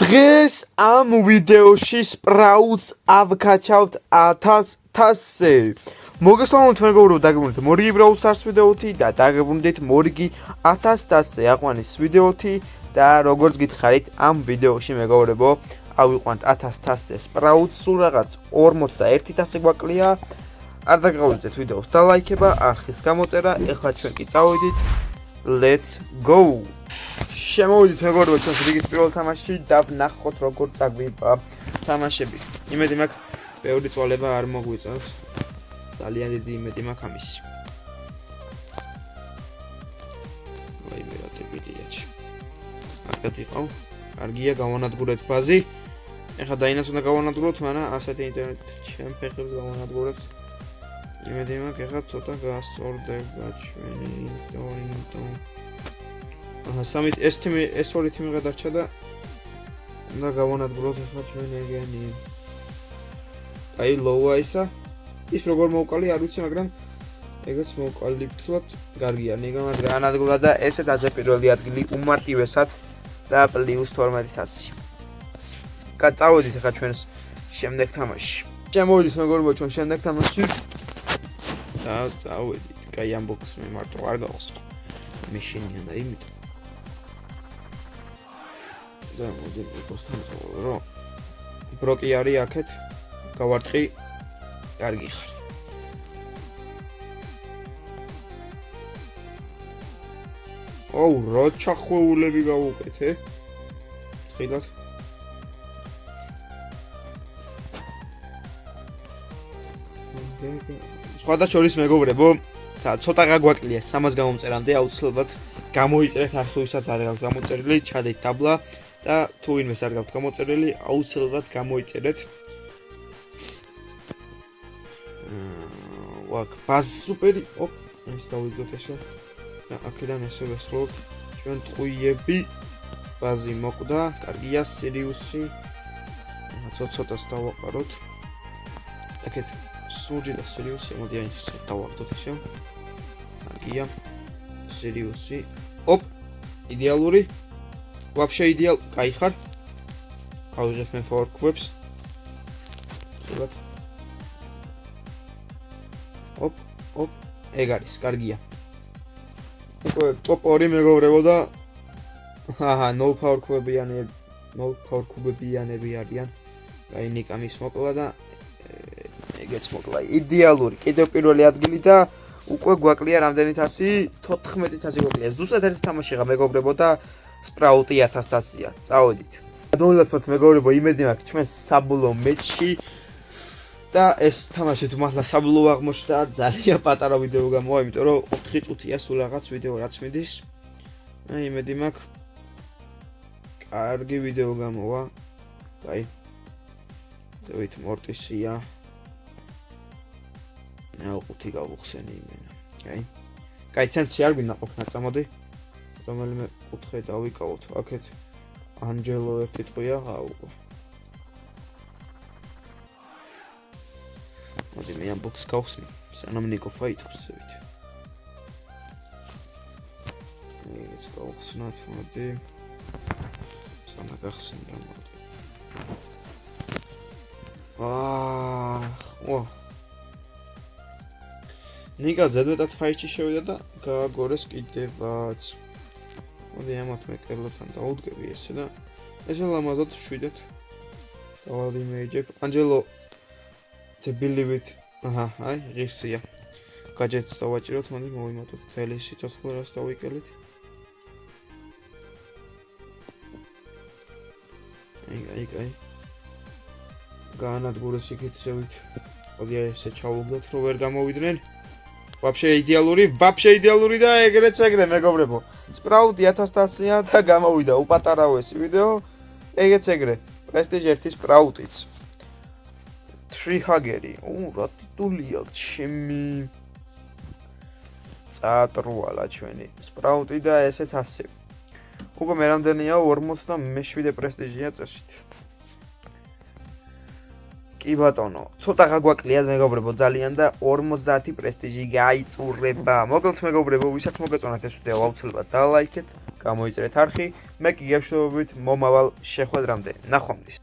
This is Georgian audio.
დღეს ამ ვიდეოში სპრაუტს ავკაჩავთ 1000-ზე. მოგესალმებით მეგობრებო, დაგებრუნდით მორიგი Brawl Stars ვიდეოთი და დაგებრუნდით მორიგი 1000-ზე აყვანის ვიდეოთი და როგორც გითხარით ამ ვიდეოში მეგობრებო, ავიყვანთ 1000-ზე სპრაუტს, სულ რაღაც 41-ზე გვაკლია. არ დაგყავდეთ ვიდეოს და ლაიქება, არხის გამოწერა. ეხლა ჩვენ კი წავედით. Let's go. შემოვიდით მეგობრებო ჩვენს რიგის პირველ თამაშში და ვნახოთ როგორ წაგვივა თამაშები. იმედი მაქვს ბევრი წვალება არ მოგვიწევს. ძალიან დიდი იმედი მაქვს ამის. ვაიმე რა ტიპილიაჩი. კარგად იყავ. კარგია გავანადგურეთ ბაზი. ეხლა დაინას უნდა გავანადგუროთ, მაგრამ ასეთი ინტერნეტ ჩემ ფეხებს გავანადგურეთ. იმედი მაქვს ეხლა ცოტა გასწორდება ჩვენი ინტერნეტი. სამით ეს ორი თემი გადარჩა და უნდა გავანადგუროთ ახლა ჩვენ ეგენი. აი ლოუა ისა ის როგორ მოვყალი არ ვიცი, მაგრამ ეგეც მოვყალი ფთლად. კარგია, ნიგამად განადგურა და ესე დაძე პირველი ადგილი უმარტივესად და პლუს 12000. გადავედით ახლა ჩვენს შემდეგ თამაშში. შემოვიდით მეგობრებო ჩვენ შემდეგ თამაშში და წავედით. კაი ამბოქს მე მარტო არ გავხსნა. მეშინია და იმიტომ და მოდი პოსტთან წავალ რა. ბროკი არის აქეთ. გავარტყი. კარგი ხარ. ოუ, რა ჩახვეულები გავუკეთე. ხილად. სხვადასხვა მეგობრებო, ცოტა გაგვაკლია 300 გამომწერამდე აუცილებლად გამოიწერეთ ახლა არ გაქვს გამოწერილი, ჩადეთ ტაბლა და თუ ვინმეს არ გაქვთ გამოწერილი, აუცილებლად გამოიწერეთ. ვაკ, ბაზ სუპერი, ოპ, ეს დავიდგოთ ესე. და აქედან ესე ვესრულოთ ჩვენ ტყუიები. ბაზი მოკვდა, კარგია, სერიუსი. ცოტას დავაყაროთ. აქეთ სურჯი და სერიუსი, მოდი აი დავაყროთ ესე. კარგია, სერიუსი. ოპ, იდეალური. Вообще идеал, кай ხარ. გავიღებ მე power cubes. ხილად. ოპ, ოპ, ეგ არის, კარგია. უკვე top 2 მეგობრებო და აჰა, 0 power cube-იანები არიან. აი ნიკამის მოკლა და ეგეც მოკლა. იდეალური, კიდევ პირველი ადგილი და უკვე გვაკლია რამდენი 100? 14000 გვაკლია. ზუსტად ერთი თამაშია მეგობრებო და სპრაუტი 1000-ია. წავედით. გადმოვიდეთ მეგობრებო, იმედი მაქვს ჩვენ საბოლოო მეჩში და ეს თამაში თუ მართლა საბოლოო აღმოჩნდა, ძალიან პატარა ვიდეო გამოვა, იმიტომ რომ 4 წუთია სულ რაღაც ვიდეო რაც მიდის. აი იმედი მაქვს კარგი ვიდეო გამოვა. აი ზევით მორტისია. ნაუ 5 გავუხსენი იმენა. აი. კაი ცენსი არ გვინდა ყოფნა წამოდი. რომელიმე კუთხე დავიკავოთ. აქეთ ანჯელო ერთი ტყვია, აუ. მოდი მე ამბოქს გავხსნი. სანამ ნიკო ფაითობს ზევით. ეგეც გავხსნათ, მოდი. სანამ გახსნი გამოდი. ო. ნიკა ზედმეტად ფაიჩი შევიდა და გააგორეს კიდევაც. მოდი ამათ მე კერლოთან დაუდგები ესე და ესე ლამაზად შვიდეთ. დავალ იმეიჯებ. ანჯელო to believe it. აჰა, აი, ღირსია. გაჯეთს დავაჭიროთ, მოდი მოვიმატოთ თელი სიცოცხლეს დავიკელით. აი. განადგურეს იქით შევით. მოდი ესე ჩავუგდეთ, რომ ვერ გამოვიდნენ. Вообще идеალური და ეგრეც მეგობრებო. სპრაუტი 1000-ია და გამოვიდა უპატარავ ეს ვიდეო. ეგეც ეგრე. პრესტიჟ 1 სპრაუტიც. ტრიჰაგერი. რა ტიტულია ჩემი. წატრუალა ჩვენი სპრაუტი და ესეც ასე. უკვე მე რამდენია 47 პრესტიჟია წესით. კი ბატონო, ცოტა გაგვაკლიათ მეგობრებო ძალიან და 50 პრესტიჟი გაიწურება. მოგელთ მეგობრებო, ვისაც მოგეწონათ ეს ვიდეო აუცილებლად დალაიქეთ, გამოიწერეთ არხი, მე კი გეშოვებით მომავალ შეხვედრამდე. ნახვამდის.